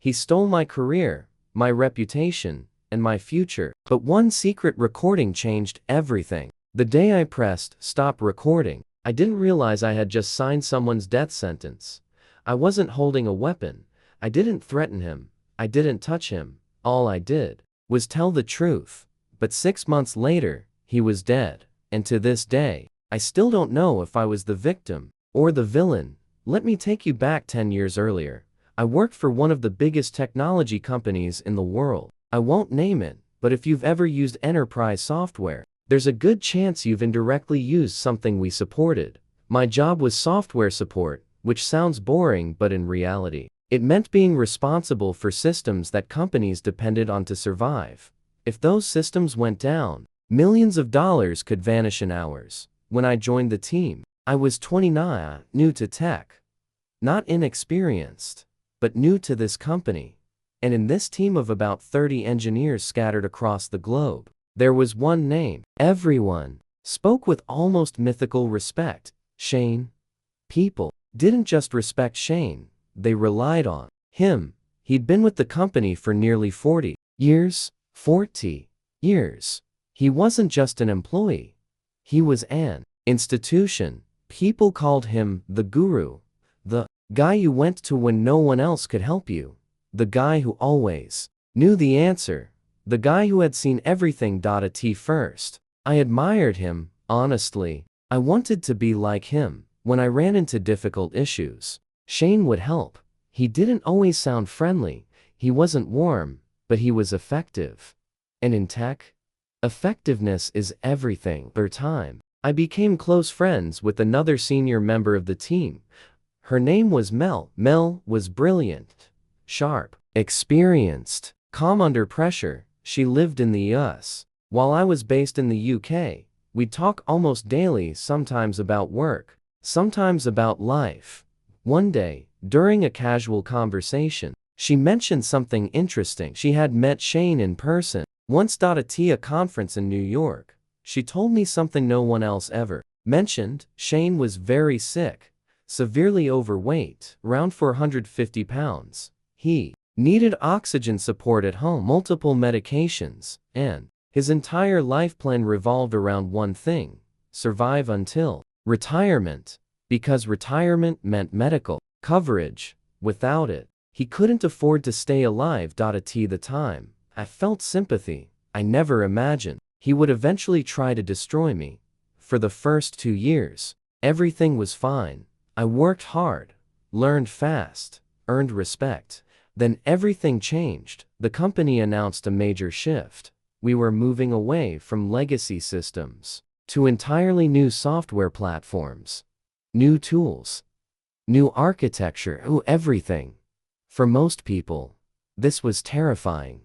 He stole my career, my reputation, and my future. But one secret recording changed everything. The day I pressed stop recording, I didn't realize I had just signed someone's death sentence. I wasn't holding a weapon. I didn't threaten him. I didn't touch him. All I did was tell the truth. But 6 months later, he was dead. And to this day, I still don't know if I was the victim or the villain. Let me take you back 10 years earlier. I worked for one of the biggest technology companies in the world. I won't name it, but if you've ever used enterprise software, there's a good chance you've indirectly used something we supported. My job was software support, which sounds boring, but in reality, it meant being responsible for systems that companies depended on to survive. If those systems went down, millions of dollars could vanish in hours. When I joined the team, I was 29, new to tech. Not inexperienced, but new to this company. And in this team of about 30 engineers scattered across the globe, there was one name. Everyone spoke with almost mythical respect: Shane. People didn't just respect Shane, they relied on him. He'd been with the company for nearly 40 years. 40 years. He wasn't just an employee. He was an institution. People called him the guru, the guy you went to when no one else could help you, the guy who always knew the answer, the guy who had seen everything at first. I admired him, honestly. I wanted to be like him. When I ran into difficult issues, Shane would help. He didn't always sound friendly, he wasn't warm, but he was effective. And in tech, effectiveness is everything. Over time, I became close friends with another senior member of the team. Her name was Mel. Mel was brilliant, sharp, experienced, calm under pressure. She lived in the US, while I was based in the UK. We'd talk almost daily, sometimes about work, sometimes about life. One day, during a casual conversation, she mentioned something interesting. She had met Shane in person once at a conference in New York. She told me something no one else ever mentioned. Shane was very sick, severely overweight, around 450 pounds. He needed oxygen support at home, multiple medications, and his entire life plan revolved around one thing: survive until retirement, because retirement meant medical coverage. Without it, he couldn't afford to stay alive. At the time, I felt sympathy. I never imagined he would eventually try to destroy me. For the first 2 years, everything was fine. I worked hard, learned fast, earned respect. Then everything changed. The company announced a major shift. We were moving away from legacy systems to entirely new software platforms, new tools, new architecture, everything. For most people, this was terrifying.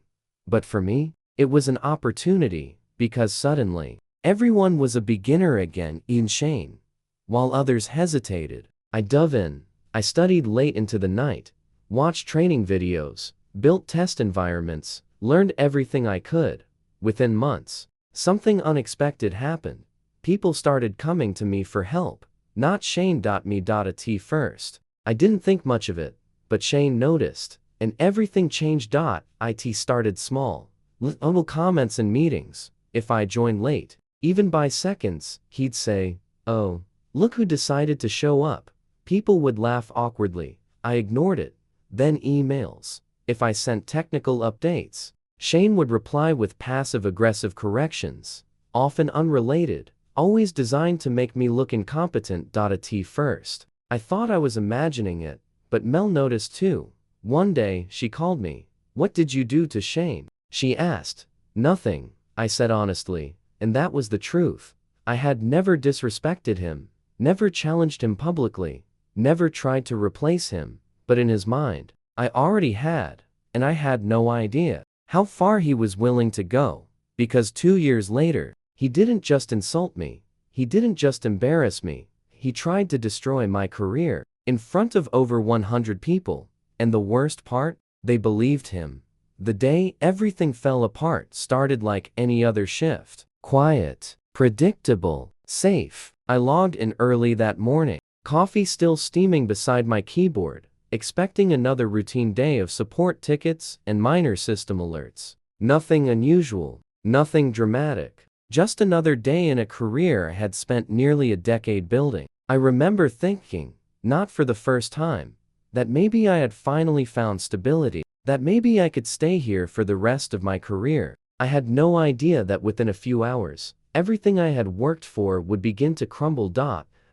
But for me, it was an opportunity, because suddenly, everyone was a beginner again. In Shane, while others hesitated, I dove in. I studied late into the night, watched training videos, built test environments, learned everything I could. Within months, something unexpected happened. People started coming to me for help, not Shane. Me. At first, I didn't think much of it, but Shane noticed, and everything changed. It started small, little comments in meetings. If I joined late, even by seconds, he'd say, "Oh, look who decided to show up." People would laugh awkwardly. I ignored it. Then emails. If I sent technical updates, Shane would reply with passive-aggressive corrections, often unrelated, always designed to make me look incompetent. At first, I thought I was imagining it, but Mel noticed too. One day, she called me. "What did you do to Shane?" she asked. "Nothing," I said honestly, and that was the truth. I had never disrespected him, never challenged him publicly, never tried to replace him, but in his mind, I already had, and I had no idea how far he was willing to go. Because 2 years later, he didn't just insult me, he didn't just embarrass me, he tried to destroy my career in front of over 100 people. And the worst part? They believed him. The day everything fell apart started like any other shift. Quiet, predictable, safe. I logged in early that morning, coffee still steaming beside my keyboard. expecting another routine day of support tickets and minor system alerts. Nothing unusual, nothing dramatic. Just another day in a career I had spent nearly a decade building. I remember thinking, not for the first time, that maybe I had finally found stability, that maybe I could stay here for the rest of my career. I had no idea that within a few hours, everything I had worked for would begin to crumble.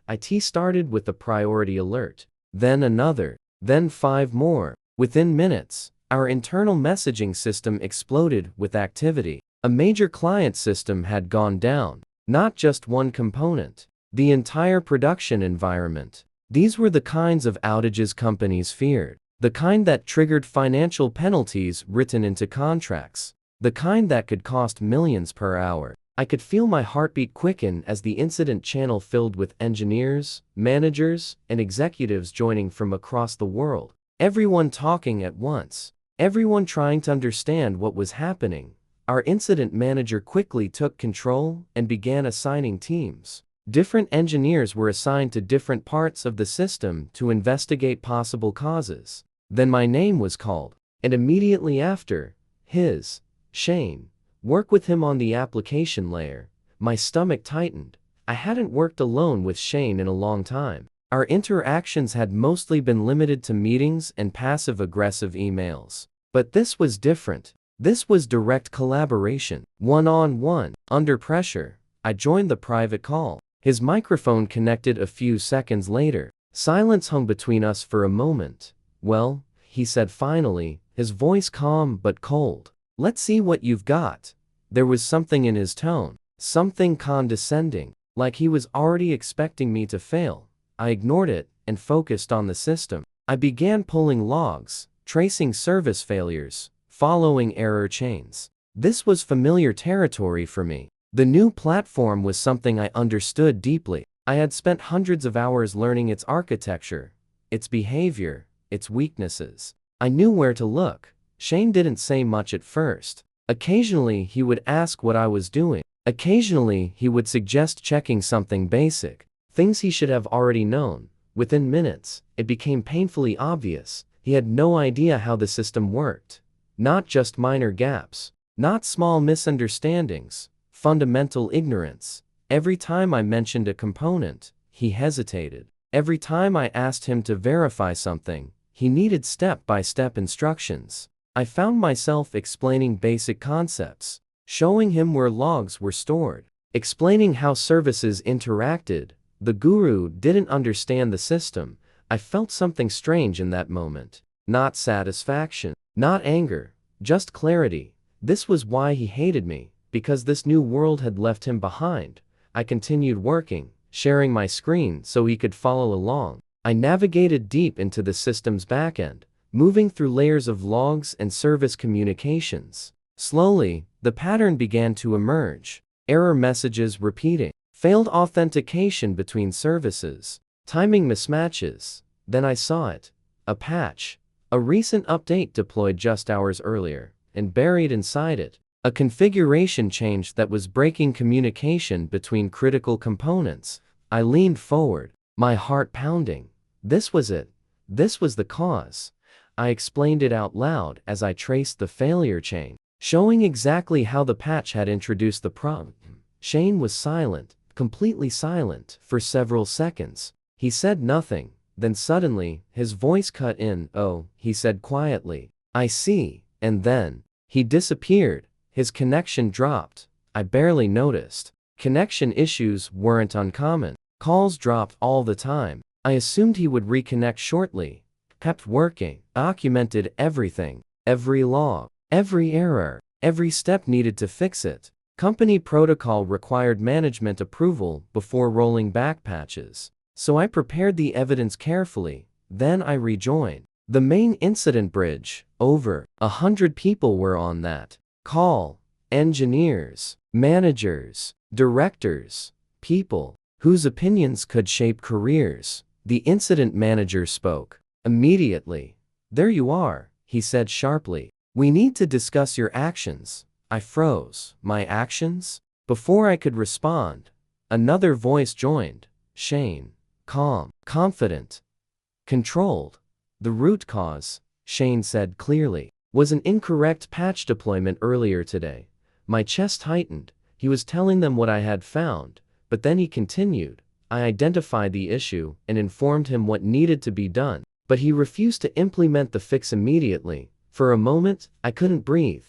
It started with a priority alert, then another, then 5 more. Within minutes, our internal messaging system exploded with activity. A major client system had gone down, not just one component, the entire production environment. These were the kinds of outages companies feared, the kind that triggered financial penalties written into contracts, the kind that could cost millions per hour. I could feel my heartbeat quicken as the incident channel filled with engineers, managers, and executives joining from across the world. Everyone talking at once, everyone trying to understand what was happening. Our incident manager quickly took control and began assigning teams. Different engineers were assigned to different parts of the system to investigate possible causes. Then my name was called, and immediately after, Shane. Work with him on the application layer. My stomach tightened. I hadn't worked alone with Shane in a long time. Our interactions had mostly been limited to meetings and passive-aggressive emails. But this was different. This was direct collaboration, one-on-one, under pressure. I joined the private call. His microphone connected a few seconds later. Silence hung between us for a moment. "Well," he said finally, his voice calm but cold. "Let's see what you've got." There was something in his tone, something condescending, like he was already expecting me to fail. I ignored it and focused on the system. I began pulling logs, tracing service failures, following error chains. This was familiar territory for me. The new platform was something I understood deeply. I had spent hundreds of hours learning its architecture, its behavior, its weaknesses. I knew where to look. Shane didn't say much at first. Occasionally he would ask what I was doing. Occasionally he would suggest checking something basic, things he should have already known. Within minutes, it became painfully obvious. He had no idea how the system worked. Not just minor gaps, not small misunderstandings, fundamental ignorance. Every time I mentioned a component, he hesitated. Every time I asked him to verify something, he needed step-by-step instructions. I found myself explaining basic concepts, showing him where logs were stored, explaining how services interacted. The guru didn't understand the system. I felt something strange in that moment. Not satisfaction, not anger, just clarity. This was why he hated me, because this new world had left him behind. I continued working, sharing my screen so he could follow along. I navigated deep into the system's backend, moving through layers of logs and service communications. Slowly, the pattern began to emerge. Error messages repeating, failed authentication between services, timing mismatches. Then I saw it. A patch. A recent update deployed just hours earlier, and buried inside it, a configuration change that was breaking communication between critical components. I leaned forward, my heart pounding. This was it. This was the cause. I explained it out loud as I traced the failure chain, showing exactly how the patch had introduced the problem. Shane was silent, completely silent, for several seconds. He said nothing. Then suddenly, his voice cut in. "Oh," he said quietly. "I see." And then, he disappeared. His connection dropped. I barely noticed. Connection issues weren't uncommon. Calls dropped all the time. I assumed he would reconnect shortly. Kept working. Documented everything. Every log. Every error. Every step needed to fix it. Company protocol required management approval before rolling back patches. So I prepared the evidence carefully. Then I rejoined. The main incident bridge. Over 100 people were on that call. Engineers, managers, directors, people whose opinions could shape careers. The incident manager spoke. Immediately. "There you are," he said sharply. "We need to discuss your actions." I froze. My actions? Before I could respond, another voice joined. Shane. Calm, confident, controlled. The root cause, Shane said clearly, was an incorrect patch deployment earlier today. My chest tightened. He was telling them what I had found, but then he continued. I identified the issue and informed him what needed to be done, but he refused to implement the fix immediately. For a moment, I couldn't breathe.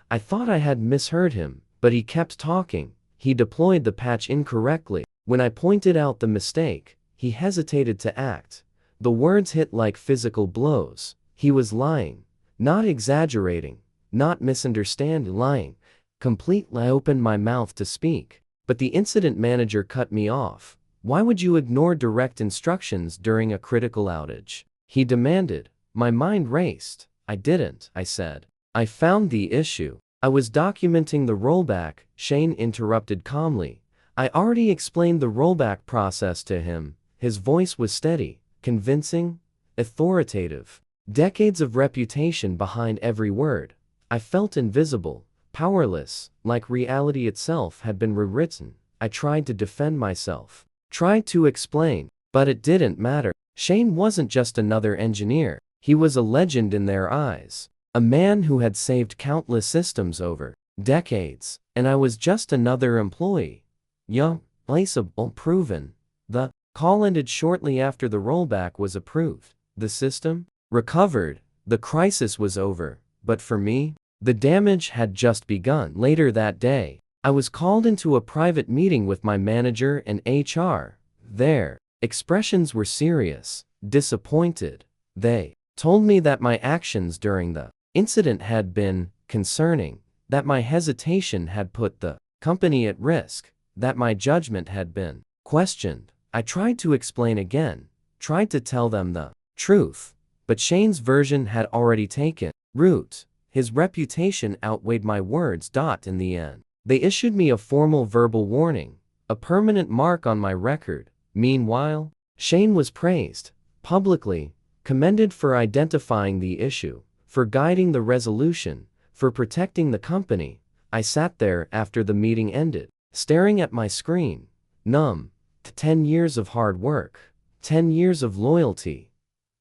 I thought I had misheard him, but he kept talking. He deployed the patch incorrectly. When I pointed out the mistake, he hesitated to act. The words hit like physical blows. He was lying, not exaggerating, not misunderstanding, lying. Completely. I opened my mouth to speak, but the incident manager cut me off. Why would you ignore direct instructions during a critical outage? He demanded. My mind raced. I didn't, I said. I found the issue. I was documenting the rollback, Shane interrupted calmly. I already explained the rollback process to him. His voice was steady, convincing, authoritative. Decades of reputation behind every word. I felt invisible, powerless, like reality itself had been rewritten. I tried to defend myself, tried to explain, but it didn't matter. Shane wasn't just another engineer. He was a legend in their eyes. A man who had saved countless systems over decades, and I was just another employee. Young, placeable, proven. The call ended shortly after the rollback was approved. The system recovered. The crisis was over. But for me, the damage had just begun. Later that day, I was called into a private meeting with my manager and HR. Their expressions were serious, disappointed. They told me that my actions during the incident had been concerning, that my hesitation had put the company at risk, that my judgment had been questioned. I tried to explain again, tried to tell them the truth, but Shane's version had already taken root. His reputation outweighed my words. In the end, they issued me a formal verbal warning, a permanent mark on my record. Meanwhile, Shane was praised publicly, commended for identifying the issue, for guiding the resolution, for protecting the company. I sat there after the meeting ended, staring at my screen, numb. 10 years of hard work, 10 years of loyalty,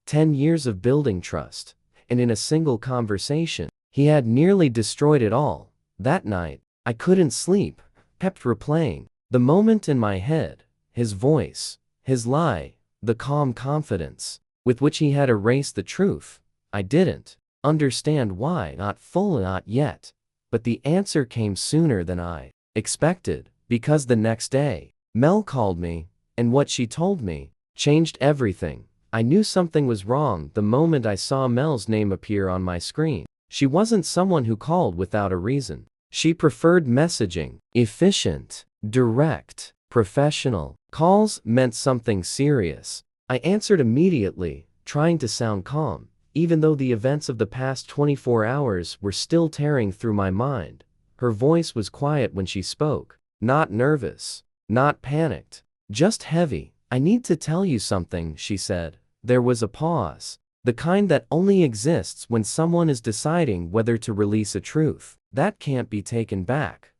10 years of building trust, and in a single conversation, he had nearly destroyed it all. That night, I couldn't sleep, kept replaying the moment in my head, his voice, his lie, the calm confidence with which he had erased the truth. I didn't understand why, not fully, not yet, but the answer came sooner than I expected, because the next day, Mel called me, and what she told me changed everything. I knew something was wrong the moment I saw Mel's name appear on my screen. She wasn't someone who called without a reason. She preferred messaging, efficient, direct, professional. Calls meant something serious. I answered immediately, trying to sound calm, even though the events of the past 24 hours were still tearing through my mind. Her voice was quiet when she spoke, not nervous, not panicked, just heavy. I need to tell you something, she said. There was a pause, the kind that only exists when someone is deciding whether to release a truth that can't be taken back.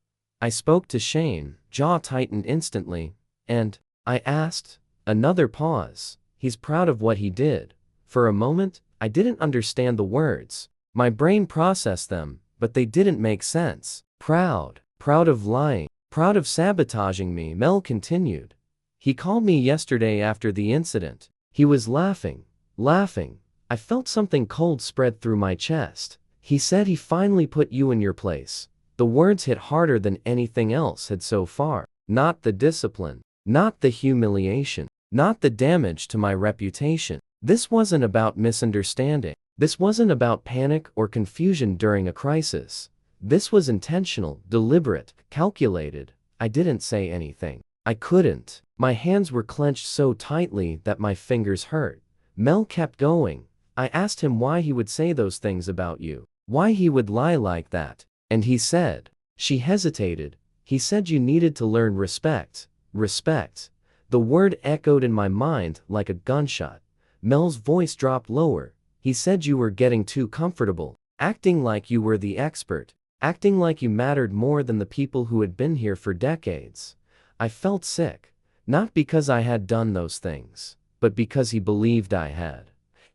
I spoke to Shane, jaw tightened instantly, and I asked. Another pause. He's proud of what he did. For a moment, I didn't understand the words. My brain processed them, but they didn't make sense. Proud of lying, proud of sabotaging me, Mel continued. He called me yesterday after the incident. He was laughing. I felt something cold spread through my chest. He said he finally put you in your place. The words hit harder than anything else had so far. Not the discipline, not the humiliation, not the damage to my reputation. This wasn't about misunderstanding. This wasn't about panic or confusion during a crisis. This was intentional, deliberate, calculated. I didn't say anything. I couldn't. My hands were clenched so tightly that my fingers hurt. Mel kept going. I asked him why he would say those things about you, why he would lie like that. And he said, she hesitated. He said you needed to learn respect. Respect. The word echoed in my mind like a gunshot. Mel's voice dropped lower. He said you were getting too comfortable, acting like you were the expert, acting like you mattered more than the people who had been here for decades. I felt sick, not because I had done those things, but because he believed I had.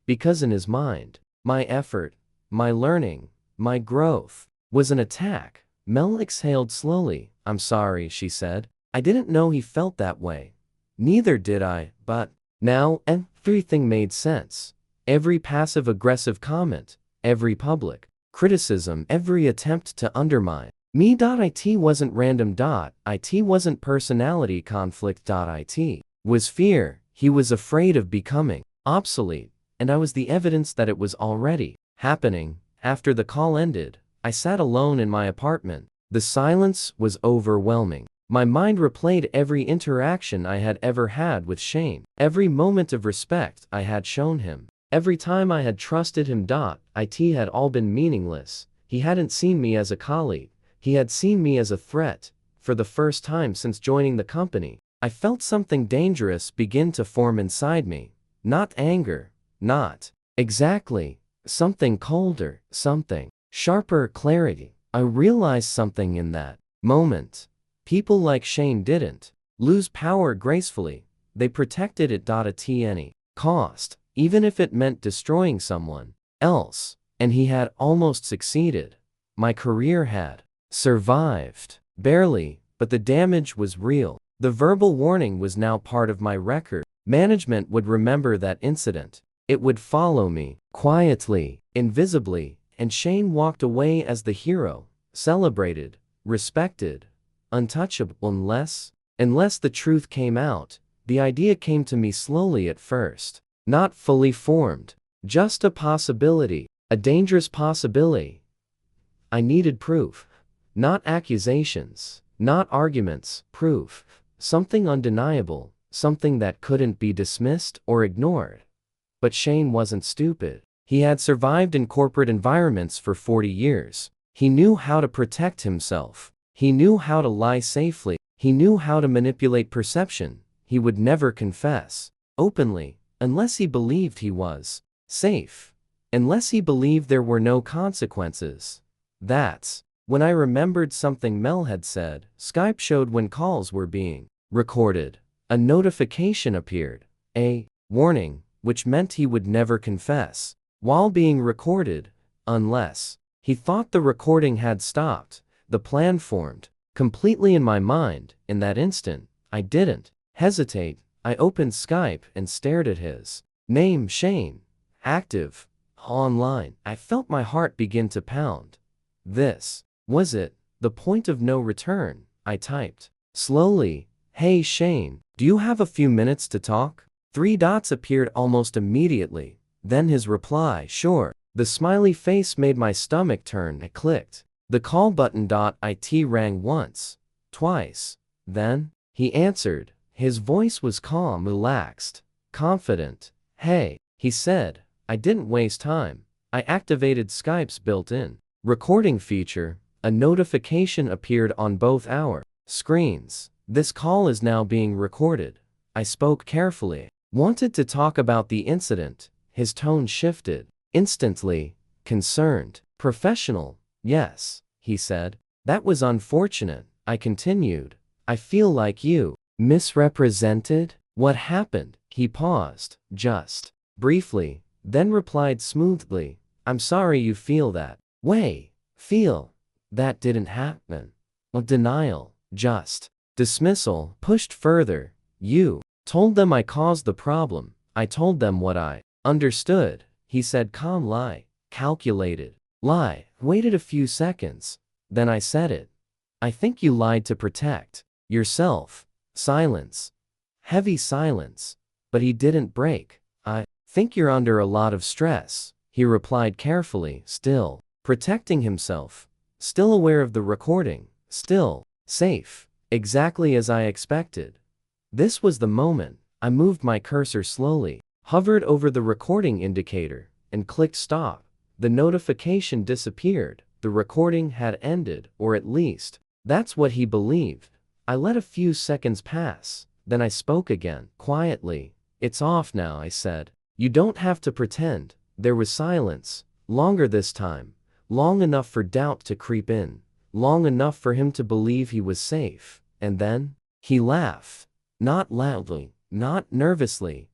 Because in his mind, my effort, my learning, my growth, was an attack. Mel exhaled slowly. I'm sorry, she said. I didn't know he felt that way. Neither did I, but now everything made sense. Every passive-aggressive comment, every public criticism, every attempt to undermine me. It wasn't random. It wasn't personality conflict. It was fear. He was afraid of becoming obsolete, and I was the evidence that it was already happening. After the call ended, I sat alone in my apartment. The silence was overwhelming. My mind replayed every interaction I had ever had with Shane, every moment of respect I had shown him, every time I had trusted him. It had all been meaningless. He hadn't seen me as a colleague. He had seen me as a threat. For the first time since joining the company, I felt something dangerous begin to form inside me. Not anger, not exactly, something colder, something sharper, clarity. I realized something in that moment. People like Shane didn't lose power gracefully. They protected it at any cost, even if it meant destroying someone else. And he had almost succeeded. My career had survived. Barely, but the damage was real. The verbal warning was now part of my record. Management would remember that incident. It would follow me, quietly, invisibly, and Shane walked away as the hero, celebrated, respected, untouchable. Unless the truth came out. The idea came to me slowly at first. Not fully formed. Just a possibility. A dangerous possibility. I needed proof. Not accusations. Not arguments. Proof. Something undeniable. Something that couldn't be dismissed or ignored. But Shane wasn't stupid. He had survived in corporate environments for 40 years. He knew how to protect himself. He knew how to lie safely. He knew how to manipulate perception. He would never confess openly unless he believed he was safe. Unless he believed there were no consequences. That's when I remembered something Mel had said. Skype showed when calls were being recorded. A notification appeared. A warning, which meant he would never confess while being recorded, unless he thought the recording had stopped. The plan formed completely in my mind. In that instant, I didn't hesitate. I opened Skype and stared at his name, Shane, active, online. I felt my heart begin to pound. This was it, the point of no return. I typed slowly, "Hey Shane, do you have a few minutes to talk?" 3 dots appeared almost immediately. Then his reply, "Sure." The smiley face made my stomach turn. I clicked the call button. It rang once, twice. Then he answered. His voice was calm, relaxed, confident. "Hey," he said. I didn't waste time. I activated Skype's built-in recording feature. A notification appeared on both our screens. "This call is now being recorded." I spoke carefully. "Wanted to talk about the incident." His tone shifted. Instantly, concerned. "Professional, yes," he said. "That was unfortunate." I continued. "I feel like you misrepresented what happened." He paused, just briefly, then replied smoothly, "I'm sorry you feel that way." Feel? That didn't happen. Denial, just dismissal. Pushed further. "You told them I caused the problem." I told them what I understood. He said, calm lie, calculated lie. Waited a few seconds. Then I said it. "I think you lied to protect yourself." Silence. Heavy silence. But he didn't break. "I think you're under a lot of stress," he replied carefully, still protecting himself, still aware of the recording, still safe, exactly as I expected. This was the moment. I moved my cursor slowly, hovered over the recording indicator, and clicked stop. The notification disappeared. The recording had ended, or at least, that's what he believed. I let a few seconds pass, then I spoke again, quietly. "It's off now," I said. "You don't have to pretend." There was silence, longer this time, long enough for doubt to creep in, long enough for him to believe he was safe. And then, he laughed. Not loudly, not nervously,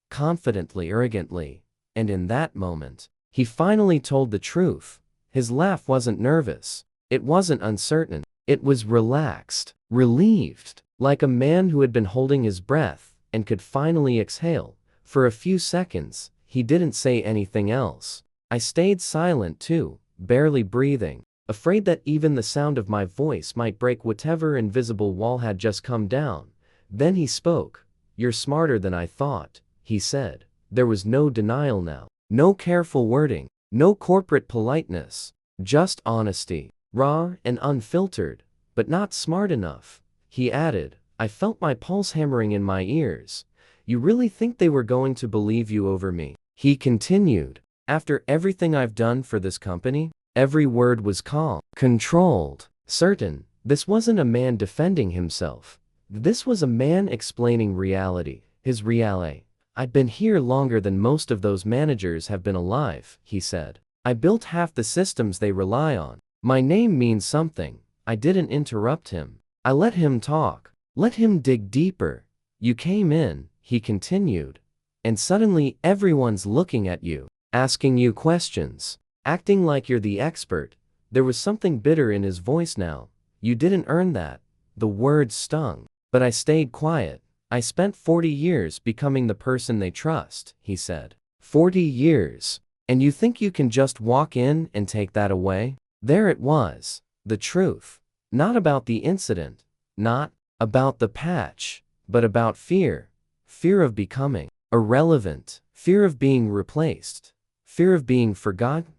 confidently, arrogantly. And in that moment, he finally told the truth. His laugh wasn't nervous. It wasn't uncertain. It was relaxed, relieved, like a man who had been holding his breath and could finally exhale. For a few seconds, he didn't say anything else. I stayed silent too, barely breathing, afraid that even the sound of my voice might break whatever invisible wall had just come down. Then he spoke. "You're smarter than I thought," he said. There was no denial now, no careful wording, no corporate politeness, just honesty, raw and unfiltered. "But not smart enough," he added. I felt my pulse hammering in my ears. "You really think they were going to believe you over me?" He continued. "After everything I've done for this company?" Every word was calm, controlled, certain. This wasn't a man defending himself. This was a man explaining reality, his reality. "I'd been here longer than most of those managers have been alive," he said. "I built half the systems they rely on. My name means something." I didn't interrupt him. I let him talk. Let him dig deeper. "You came in," he continued, "and suddenly everyone's looking at you, asking you questions, acting like you're the expert." There was something bitter in his voice now. "You didn't earn that." The words stung. But I stayed quiet. "I spent 40 years becoming the person they trust," he said. 40 years. And you think you can just walk in and take that away? There it was. The truth. Not about the incident. Not about the patch. But about fear. Fear of becoming irrelevant. Fear of being replaced. Fear of being forgotten.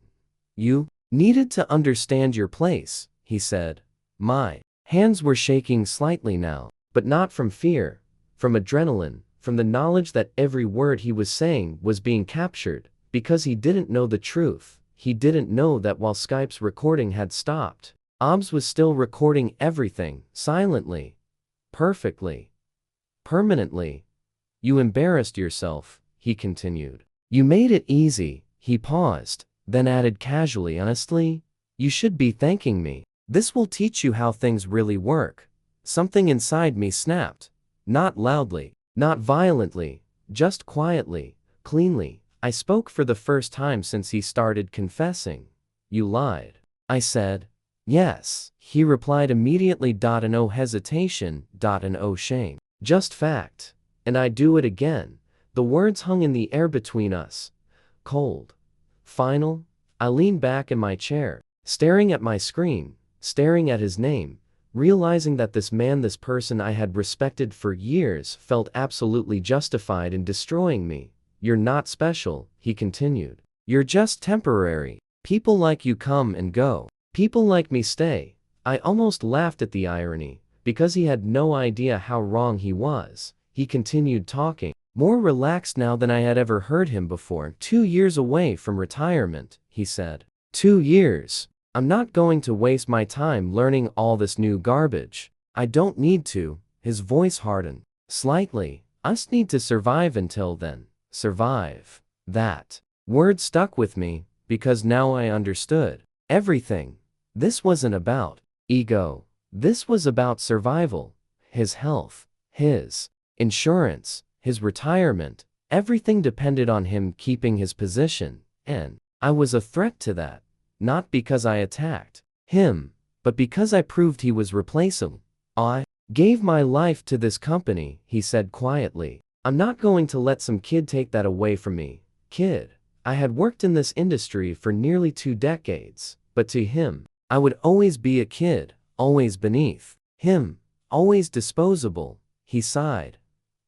"You needed to understand your place," he said. My hands were shaking slightly now, but not from fear, from adrenaline, from the knowledge that every word he was saying was being captured, because he didn't know the truth. He didn't know that while Skype's recording had stopped, OBS was still recording everything, silently, perfectly, permanently. "You embarrassed yourself," he continued. "You made it easy." He paused, then added casually, "Honestly, you should be thanking me. This will teach you how things really work." Something inside me snapped. Not loudly, not violently, just quietly, cleanly. I spoke for the first time since he started confessing. "You lied." I said. "Yes," he replied immediately. No hesitation, no shame. Just fact. "And I do it again." The words hung in the air between us. Cold. Final. I leaned back in my chair, staring at my screen, staring at his name, realizing that this man, this person I had respected for years, felt absolutely justified in destroying me. "You're not special," he continued. "You're just temporary. People like you come and go. People like me stay." I almost laughed at the irony, because he had no idea how wrong he was. He continued talking, more relaxed now than I had ever heard him before. 2 years away from retirement," he said. 2 years. I'm not going to waste my time learning all this new garbage. I don't need to." His voice hardened slightly. "I just need to survive until then." Survive. That word stuck with me, because now I understood everything. This wasn't about ego. This was about survival. His health, his insurance, his retirement. Everything depended on him keeping his position, and I was a threat to that. Not because I attacked him, but because I proved he was replaceable. "I gave my life to this company," he said quietly. "I'm not going to let some kid take that away from me." Kid. I had worked in this industry for nearly 2 decades, but to him, I would always be a kid, always beneath him, always disposable. He sighed.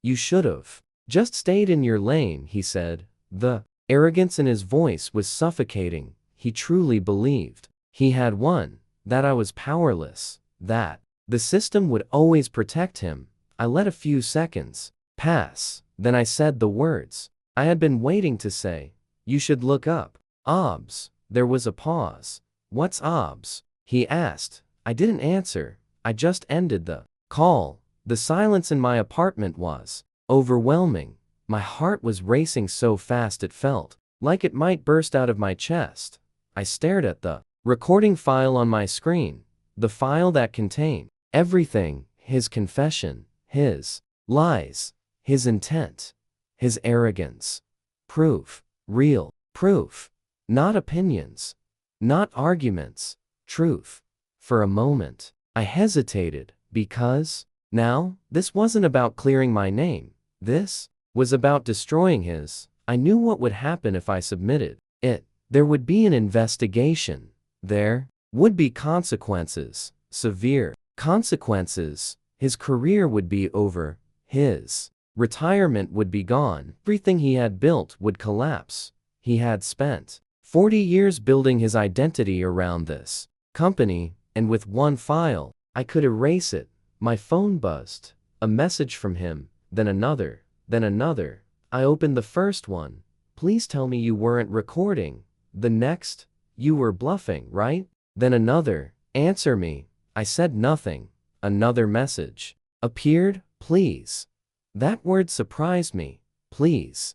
"You should've just stayed in your lane," he said. The arrogance in his voice was suffocating. He truly believed he had won, that I was powerless, that the system would always protect him. I let a few seconds pass, then I said the words I had been waiting to say. "You should look up OBS." There was a pause. "What's OBS?" he asked. I didn't answer. I just ended the call. The silence in my apartment was overwhelming. My heart was racing so fast it felt like it might burst out of my chest. I stared at the recording file on my screen, the file that contained everything: his confession, his lies, his intent, his arrogance. Proof. Real proof. Not opinions. Not arguments. Truth. For a moment, I hesitated, because now, this wasn't about clearing my name. This was about destroying his. I knew what would happen if I submitted it. There would be an investigation. There would be consequences. Severe consequences. His career would be over. His retirement would be gone. Everything he had built would collapse. He had spent 40 years building his identity around this company, and with one file, I could erase it. My phone buzzed. A message from him, then another, then another. I opened the first one. Please tell me you weren't recording. The next, you were bluffing, right? Then another, answer me. I said nothing. Another message appeared, please. That word surprised me. Please.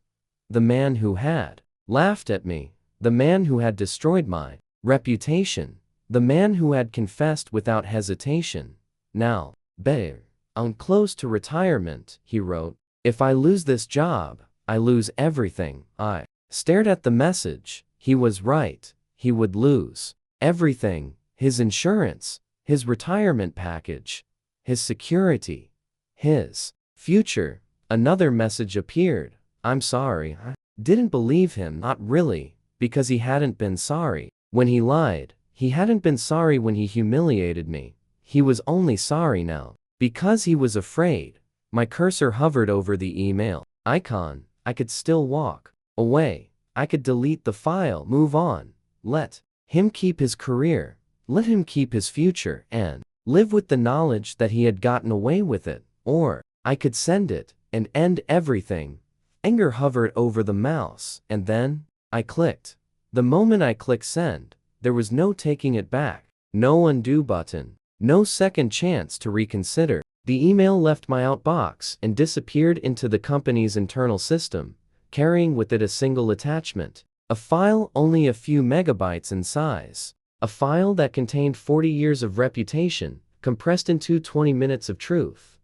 The man who had laughed at me. The man who had destroyed my reputation. The man who had confessed without hesitation. Now, better. I'm close to retirement, he wrote. If I lose this job, I lose everything. I stared at the message. He was right. He would lose everything. His insurance, his retirement package, his security, his future. Another message appeared. I'm sorry. I didn't believe him. Not really, because he hadn't been sorry when he lied. He hadn't been sorry when he humiliated me. He was only sorry now because he was afraid. My cursor hovered over the email icon. I could still walk away. I could delete the file, move on. Let him keep his career. Let him keep his future and live with the knowledge that he had gotten away with it. Or I could send it and end everything. Anger hovered over the mouse, and then I clicked. The moment I clicked send, there was no taking it back. No undo button. No second chance to reconsider. The email left my outbox and disappeared into the company's internal system, carrying with it a single attachment. A file only a few megabytes in size. A file that contained 40 years of reputation, compressed into 20 minutes of truth.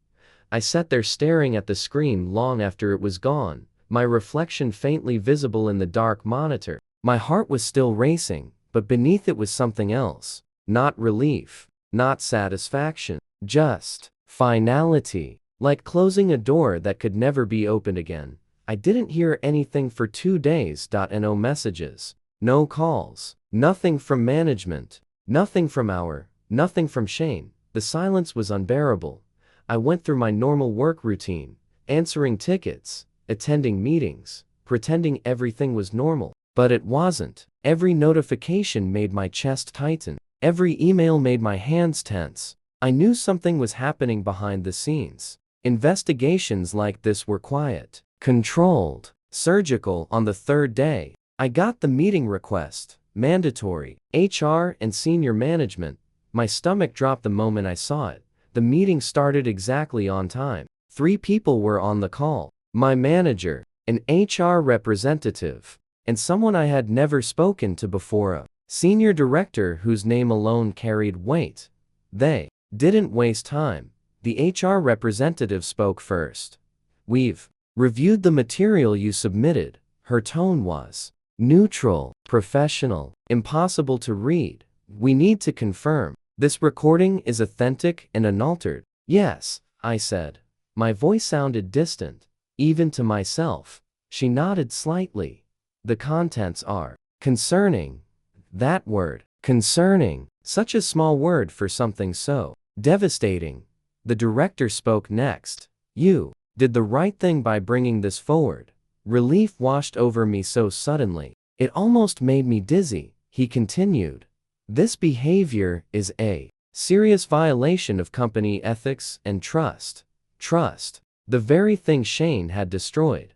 I sat there staring at the screen long after it was gone, my reflection faintly visible in the dark monitor. My heart was still racing, but beneath it was something else. Not relief. Not satisfaction. Just finality. Like closing a door that could never be opened again. I didn't hear anything for 2 days. No messages. No calls. Nothing from management. Nothing from nothing from Shane. The silence was unbearable. I went through my normal work routine, answering tickets, attending meetings, pretending everything was normal. But it wasn't. Every notification made my chest tighten. Every email made my hands tense. I knew something was happening behind the scenes. Investigations like this were quiet, controlled, surgical. On the third day, I got the meeting request. Mandatory. HR and senior management. My stomach dropped the moment I saw it. The meeting started exactly on time. 3 people were on the call. My manager, an HR representative, and someone I had never spoken to before, a senior director whose name alone carried weight. They didn't waste time. The HR representative spoke first. We've reviewed the material you submitted. Her tone was neutral, professional, impossible to read. We need to confirm this recording is authentic and unaltered. Yes, I said. My voice sounded distant, even to myself. She nodded slightly. The contents are concerning. That word, concerning, such a small word for something so devastating. The director spoke next. You did the right thing by bringing this forward. Relief washed over me so suddenly, it almost made me dizzy. He continued. This behavior is a serious violation of company ethics and trust. Trust. The very thing Shane had destroyed.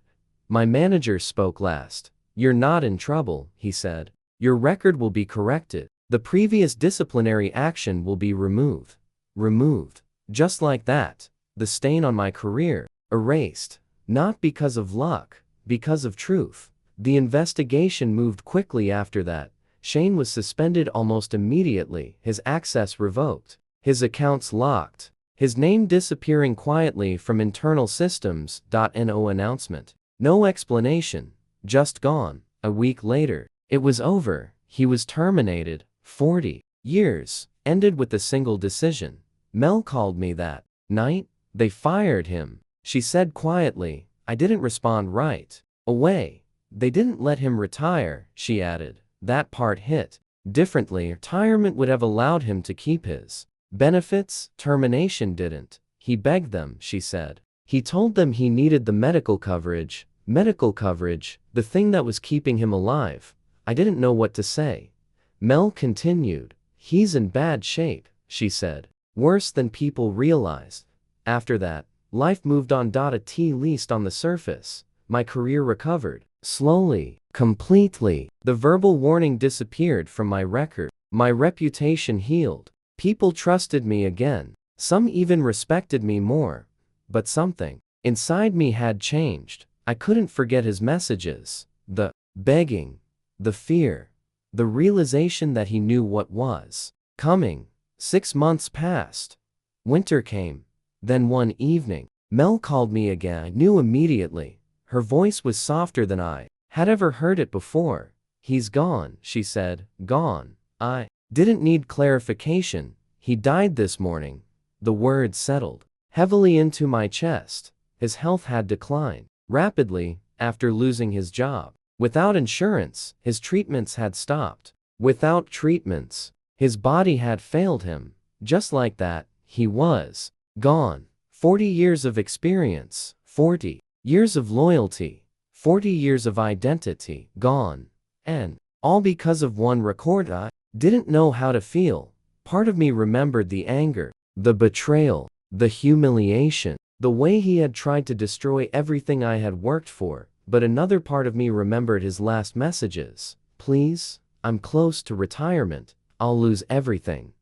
My manager spoke last. You're not in trouble, he said. Your record will be corrected. The previous disciplinary action will be removed. Removed. Just like that. The stain on my career erased. Not because of luck, because of truth. The investigation moved quickly after that. Shane was suspended almost immediately, his access revoked, his accounts locked, his name disappearing quietly from internal systems. No announcement. No explanation. Just gone. A week later, it was over. He was terminated. 40 years ended with a single decision. Mel called me that night. They fired him. She said quietly. I didn't respond right away. They didn't let him retire, she added. That part hit differently. Retirement would have allowed him to keep his benefits. Termination didn't. He begged them, she said. He told them he needed the medical coverage. Medical coverage, the thing that was keeping him alive. I didn't know what to say. Mel continued. He's in bad shape, she said. Worse than people realized. After that, life moved on. At least on the surface. My career recovered. Slowly. Completely. The verbal warning disappeared from my record. My reputation healed. People trusted me again. Some even respected me more. But something inside me had changed. I couldn't forget his messages. The begging. The fear. The realization that he knew what was coming. 6 months passed. Winter came. Then one evening, Mel called me again. I knew immediately. Her voice was softer than I had ever heard it before. He's gone, she said. Gone. I didn't need clarification. He died this morning. The words settled heavily into my chest. His health had declined rapidly after losing his job. Without insurance, his treatments had stopped. Without treatments, his body had failed him. Just like that, he was gone. 40 years of experience, 40 years of loyalty, 40 years of identity, gone. And all because of one record. I didn't know how to feel. Part of me remembered the anger, the betrayal, the humiliation, the way he had tried to destroy everything I had worked for. But another part of me remembered his last messages. Please, I'm close to retirement. I'll lose everything.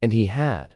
And he had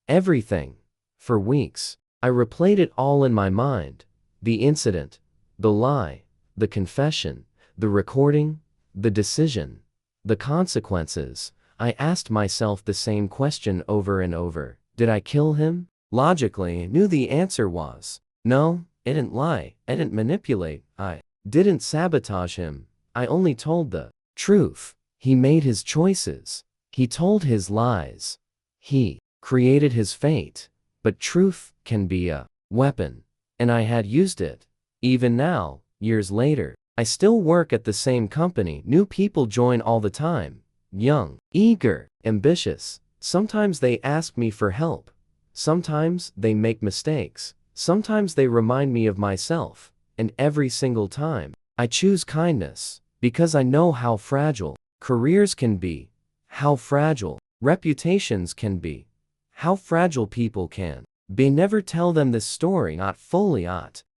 everything. For weeks, I replayed it all in my mind. The incident, the lie, the confession, the recording, the decision, the consequences. I asked myself the same question over and over. Did I kill him? Logically, I knew the answer was no. I didn't lie. I didn't manipulate. I didn't sabotage him. I only told the truth. He made his choices. He told his lies. He created his fate. But truth can be a weapon. And I had used it. Even now, years later, I still work at the same company. New people join all the time. Young, eager, ambitious. Sometimes they ask me for help. Sometimes they make mistakes. Sometimes they remind me of myself. And every single time, I choose kindness. Because I know how fragile careers can be. How fragile reputations can be. How fragile people can be. Never tell them this story, not fully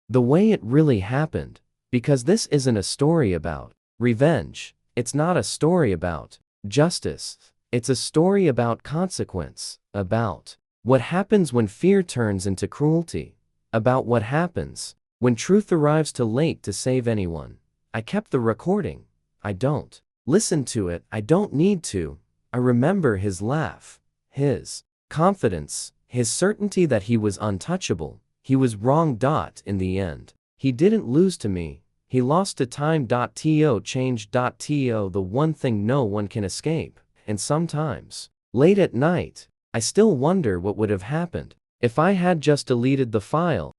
the way it really happened. Because this isn't a story about revenge. It's not a story about justice. It's a story about consequence. About what happens when fear turns into cruelty. About what happens when truth arrives too late to save anyone. I kept the recording. I don't listen to it. I don't need to. I remember his laugh. His confidence. His certainty that he was untouchable. He was wrong. In the end, he didn't lose to me. He lost to time. Change. The one thing no one can escape. And sometimes, late at night, I still wonder what would have happened if I had just deleted the file.